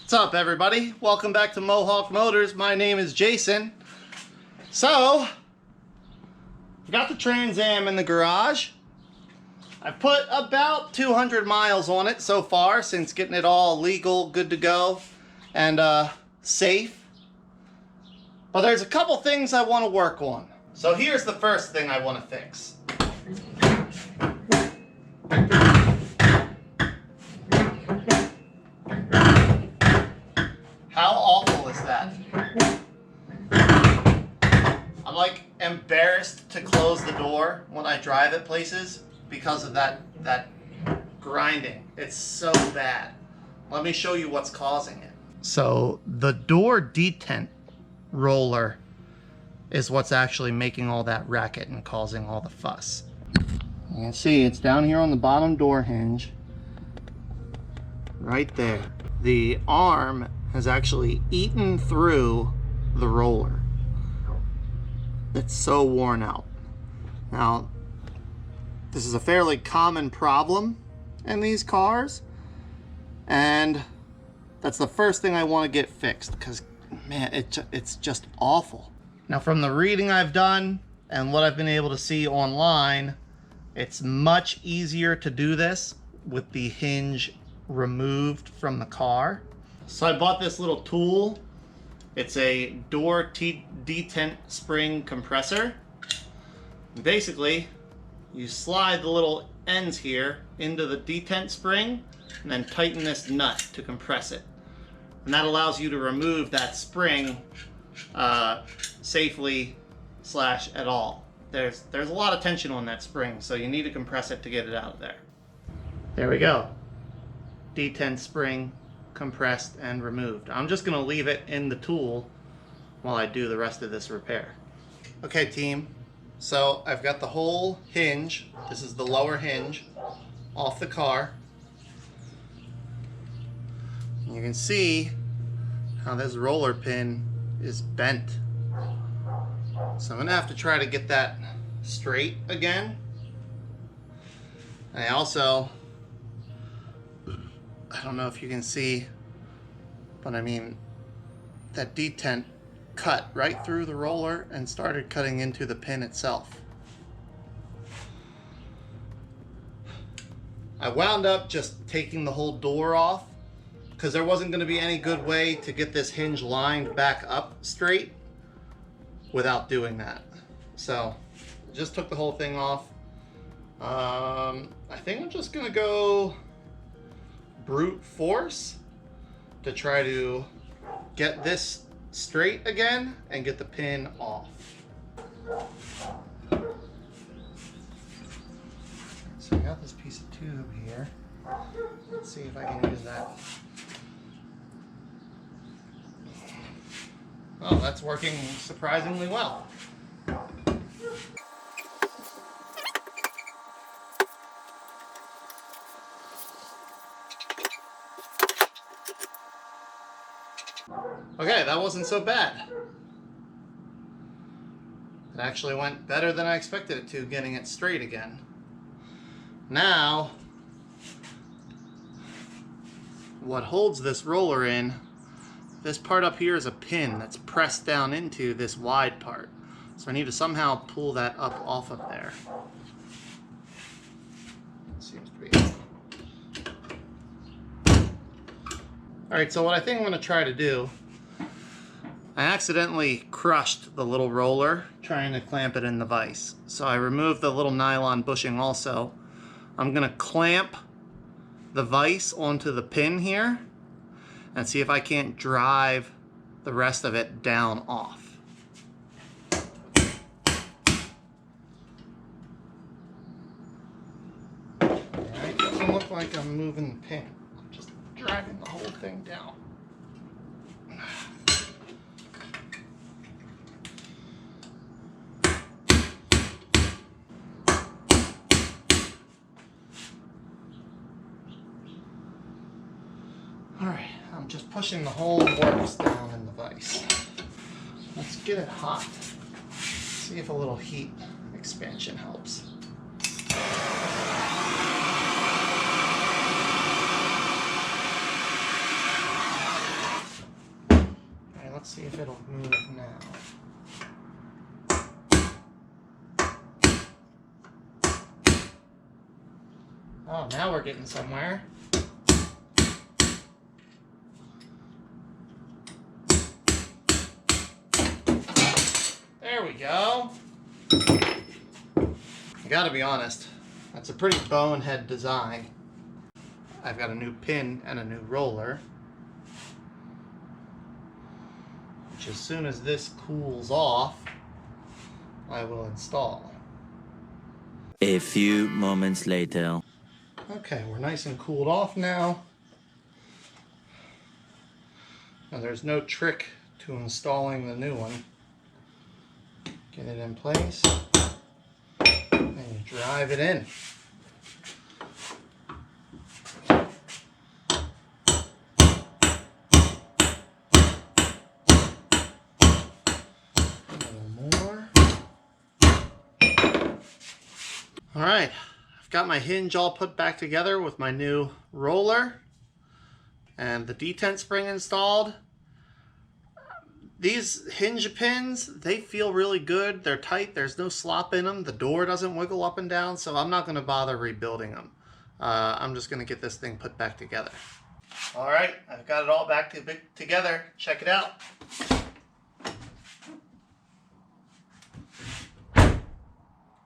What's up, everybody? Welcome back to Mohawk Motors. My name is Jason. So, I've got the Trans Am in the garage. I've put about 200 miles on it so far since getting it all legal, good to go, and safe. But there's a couple things I want to work on. So here's the first thing I want to fix. How awful is that? I'm like embarrassed to close the door when I drive at places because of that grinding. It's so bad. Let me show you what's causing it. So the door detent roller is what's actually making all that racket and causing all the fuss. You can see it's down here on the bottom door hinge. Right there. The arm has actually eaten through the roller. It's so worn out. Now, this is a fairly common problem in these cars, and that's the first thing I want to get fixed because, man, it's just awful. Now, from the reading I've done and what I've been able to see online, it's much easier to do this with the hinge removed from the car. So I bought this little tool. It's a door detent spring compressor. Basically, you slide the little ends here into the detent spring and then tighten this nut to compress it. And that allows you to remove that spring safely / at all. There's a lot of tension on that spring, so you need to compress it to get it out of there. There we go. Detent spring compressed and removed. I'm just going to leave it in the tool while I do the rest of this repair. Okay, team, so I've got the whole hinge, this is the lower hinge, off the car. You can see how this roller pin is bent. So I'm going to have to try to get that straight again. I also, I don't know if you can see, but I mean, that detent cut right through the roller and started cutting into the pin itself. I wound up just taking the whole door off because there wasn't going to be any good way to get this hinge lined back up straight without doing that. So I just took the whole thing off. I think I'm just going to go brute force to try to get this straight again and get the pin off. So I got this piece of tube here. Let's see if I can use that. Oh, that's working surprisingly well. Okay, that wasn't so bad. It actually went better than I expected it to, getting it straight again. Now, what holds this roller in, this part up here is a pin that's pressed down into this wide part. So I need to somehow pull that up off of there. Seems to be. Alright, so what I think I'm going to try to do, I accidentally crushed the little roller trying to clamp it in the vise. So I removed the little nylon bushing also. I'm going to clamp the vise onto the pin here and see if I can't drive the rest of it down off. Alright, doesn't look like I'm moving the pin. I'm just driving the whole thing down. Alright, I'm just pushing the whole works down in the vise. Let's get it hot. See if a little heat expansion helps. let's see if it'll move now. Oh, now we're getting somewhere. There we go. I gotta be honest, that's a pretty bonehead design. I've got a new pin and a new roller, which as soon as this cools off, I will install. A few moments later. Okay, we're nice and cooled off now. Now there's no trick to installing the new one. Get it in place and you drive it in. A little more. All right, I've got my hinge all put back together with my new roller and the detent spring installed. These hinge pins, they feel really good. They're tight. There's no slop in them. The door doesn't wiggle up and down, so I'm not going to bother rebuilding them. I'm just going to get this thing put back together. All right, I've got it all back together. Check it out.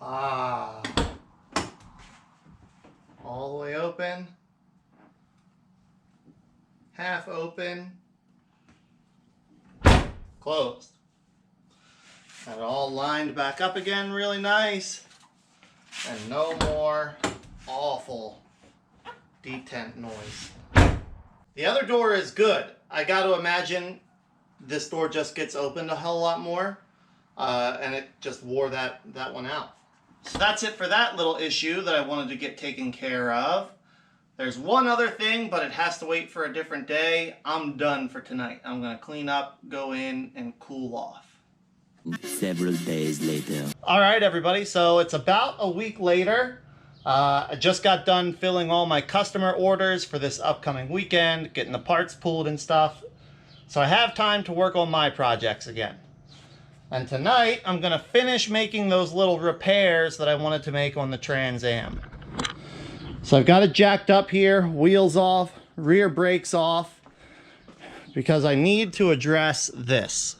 Ah, all the way open, half open, closed. Got it all lined back up again really nice, and no more awful detent noise. The other door is good. I got to imagine this door just gets opened a hell of a lot more, and it just wore that one out. So that's it for that little issue that I wanted to get taken care of. There's one other thing, but it has to wait for a different day. I'm done for tonight. I'm going to clean up, go in, and cool off. Several days later. All right, everybody. So it's about a week later. I just got done filling all my customer orders for this upcoming weekend, getting the parts pulled and stuff. So I have time to work on my projects again. And tonight, I'm going to finish making those little repairs that I wanted to make on the Trans Am. So I've got it jacked up here, wheels off, rear brakes off, because I need to address this.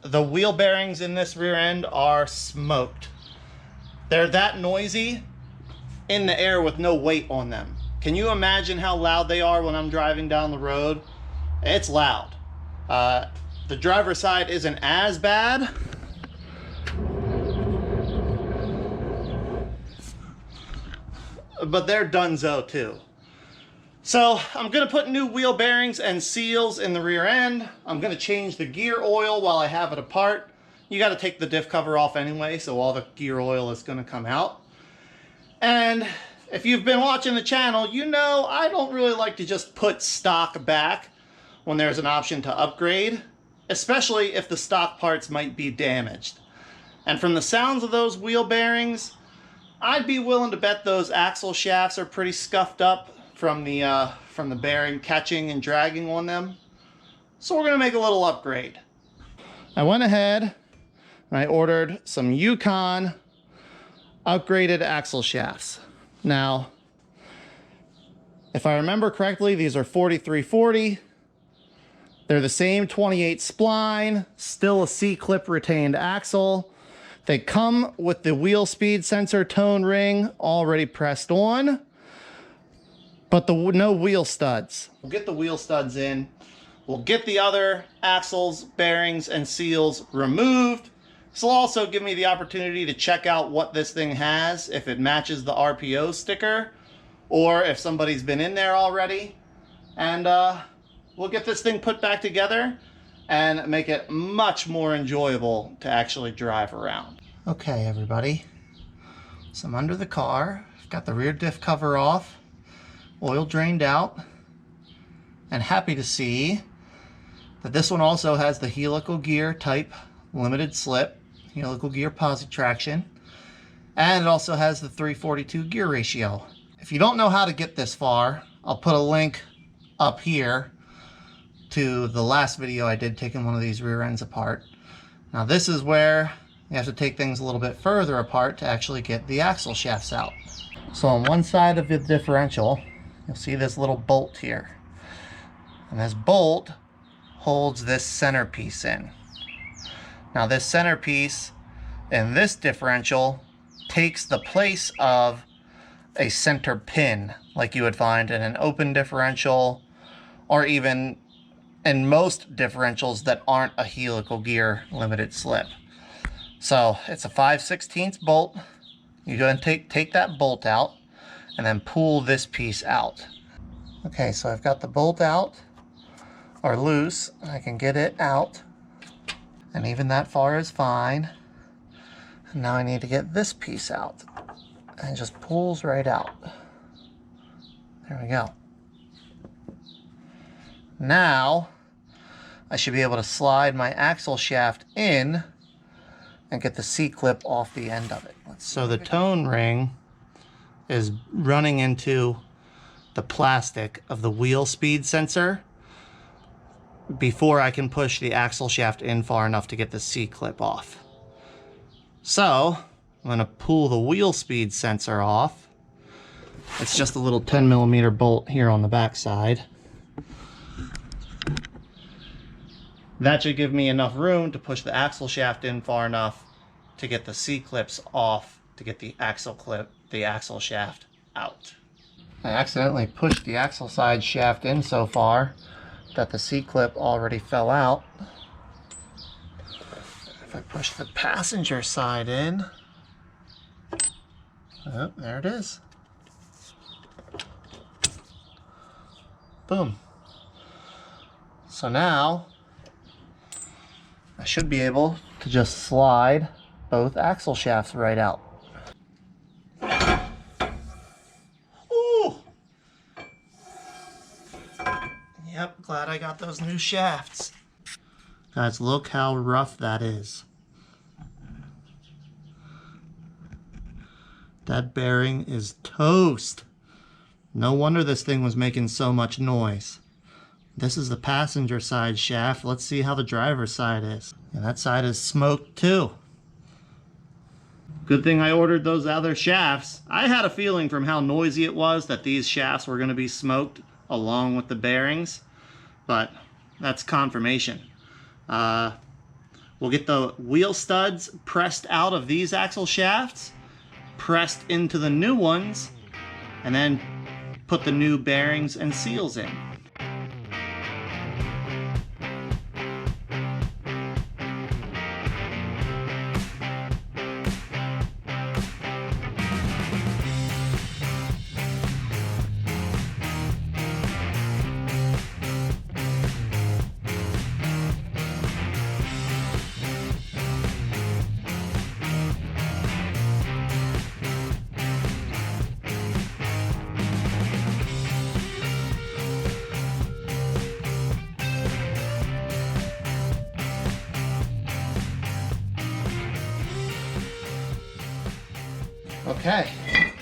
The wheel bearings in this rear end are smoked. They're that noisy in the air with no weight on them. Can you imagine how loud they are when I'm driving down the road? It's loud. The driver's side isn't as bad. But they're donezo too. So I'm gonna put new wheel bearings and seals in the rear end. I'm gonna change the gear oil while I have it apart. You gotta take the diff cover off anyway, so all the gear oil is gonna come out. And if you've been watching the channel, you know I don't really like to just put stock back when there's an option to upgrade, especially if the stock parts might be damaged. And from the sounds of those wheel bearings, I'd be willing to bet those axle shafts are pretty scuffed up from the bearing catching and dragging on them. So we're gonna make a little upgrade. I went ahead and I ordered some Yukon upgraded axle shafts. Now, if I remember correctly, these are 4340. They're the same 28 spline, still a C-clip retained axle. They come with the wheel speed sensor tone ring already pressed on, but no wheel studs. We'll get the wheel studs in. We'll get the other axles, bearings, and seals removed. This will also give me the opportunity to check out what this thing has, if it matches the RPO sticker, or if somebody's been in there already. And we'll get this thing put back together and make it much more enjoyable to actually drive around. Okay, everybody. So I'm under the car. I've got the rear diff cover off, oil drained out, and happy to see that this one also has the helical gear type limited slip, helical gear posi traction. And it also has the 342 gear ratio. If you don't know how to get this far, I'll put a link up here to the last video I did taking one of these rear ends apart. Now this is where you have to take things a little bit further apart to actually get the axle shafts out. So on one side of the differential, you'll see this little bolt here. And this bolt holds this centerpiece in. Now this centerpiece in this differential takes the place of a center pin like you would find in an open differential, or even in most differentials that aren't a helical gear limited slip. So it's a 5/16 bolt. You go and take that bolt out and then pull this piece out. Okay, so I've got the bolt out, or loose. I can get it out, and even that far is fine. And now I need to get this piece out, and it just pulls right out. There we go. Now I should be able to slide my axle shaft in and get the C-clip off the end of it. So the tone ring is running into the plastic of the wheel speed sensor before I can push the axle shaft in far enough to get the C-clip off. So I'm going to pull the wheel speed sensor off. It's just a little 10mm bolt here on the back side. That should give me enough room to push the axle shaft in far enough to get the C-clips off to get the axle shaft out. I accidentally pushed the axle side shaft in so far that the C-clip already fell out. If I push the passenger side in, oh, there it is. Boom. So now I should be able to just slide both axle shafts right out. Ooh! Yep, glad I got those new shafts. Guys, look how rough that is. That bearing is toast. No wonder this thing was making so much noise. This is the passenger side shaft. Let's see how the driver's side is. And that side is smoked too. Good thing I ordered those other shafts. I had a feeling from how noisy it was that these shafts were going to be smoked along with the bearings, but that's confirmation. We'll get the wheel studs pressed out of these axle shafts, pressed into the new ones, and then put the new bearings and seals in. Okay,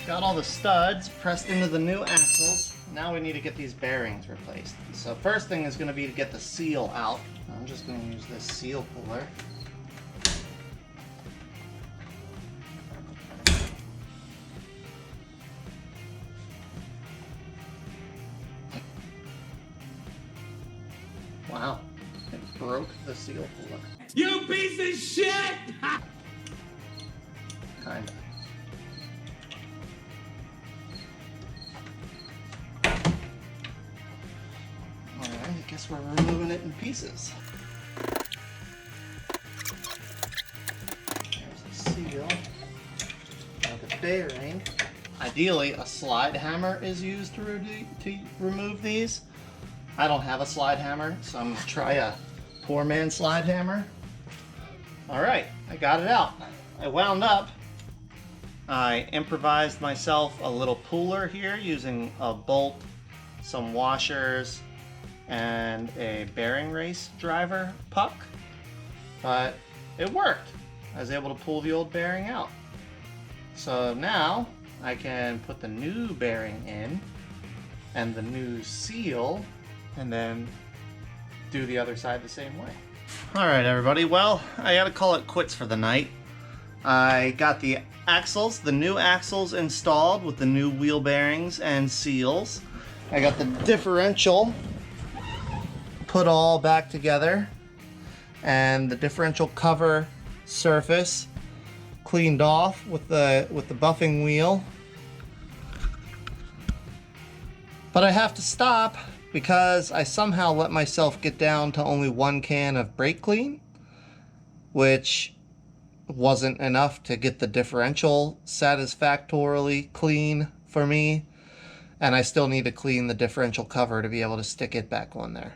got all the studs pressed into the new axles. Now we need to get these bearings replaced. So first thing is going to be to get the seal out. I'm just going to use this seal puller. Wow, it broke the seal puller. You piece of shit! Kinda. Alright, I guess we're removing it in pieces. There's the seal. Now the bearing. Ideally, a slide hammer is used to remove these. I don't have a slide hammer, so I'm going to try a poor man slide hammer. Alright, I got it out. I wound up. I improvised myself a little puller here using a bolt, some washers, and a bearing race driver puck. But it worked. I was able to pull the old bearing out. So now I can put the new bearing in and the new seal, and then do the other side the same way. All right, everybody. Well, I gotta call it quits for the night. I got the axles, the new axles installed with the new wheel bearings and seals. I got the differential put all back together, and the differential cover surface cleaned off with the buffing wheel. But I have to stop because I somehow let myself get down to only 1 can of brake clean, which wasn't enough to get the differential satisfactorily clean for me. And I still need to clean the differential cover to be able to stick it back on there.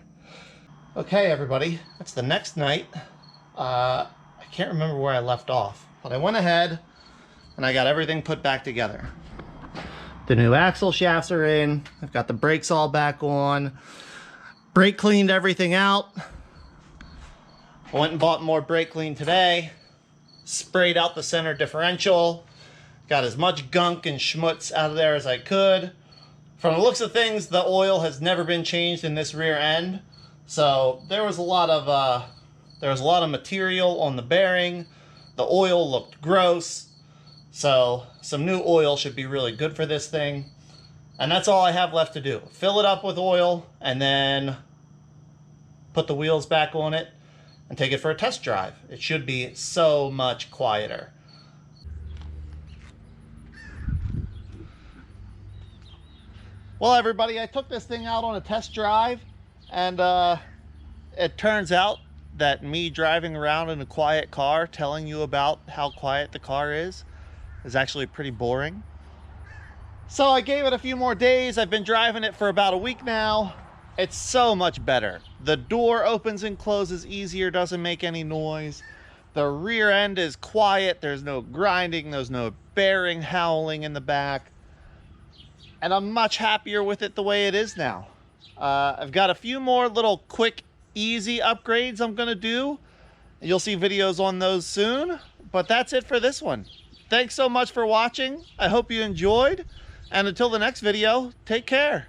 Okay, everybody, that's the next night. I can't remember where I left off, but I went ahead and I got everything put back together. The new axle shafts are in. I've got the brakes all back on. Brake cleaned everything out. I went and bought more brake clean today. Sprayed out the center differential. Got as much gunk and schmutz out of there as I could. From the looks of things, the oil has never been changed in this rear end. So there was a lot of material on the bearing. The oil looked gross. So some new oil should be really good for this thing. And that's all I have left to do. Fill it up with oil and then put the wheels back on it and take it for a test drive. It should be so much quieter. Well, everybody, I took this thing out on a test drive, and it turns out that me driving around in a quiet car telling you about how quiet the car is actually pretty boring. So I gave it a few more days. I've been driving it for about a week now. It's so much better. The door opens and closes easier, doesn't make any noise. The rear end is quiet. There's no grinding. There's no bearing howling in the back. And I'm much happier with it the way it is now. I've got a few more little quick, easy upgrades I'm gonna do. You'll see videos on those soon, but that's it for this one. Thanks so much for watching. I hope you enjoyed. And until the next video, take care.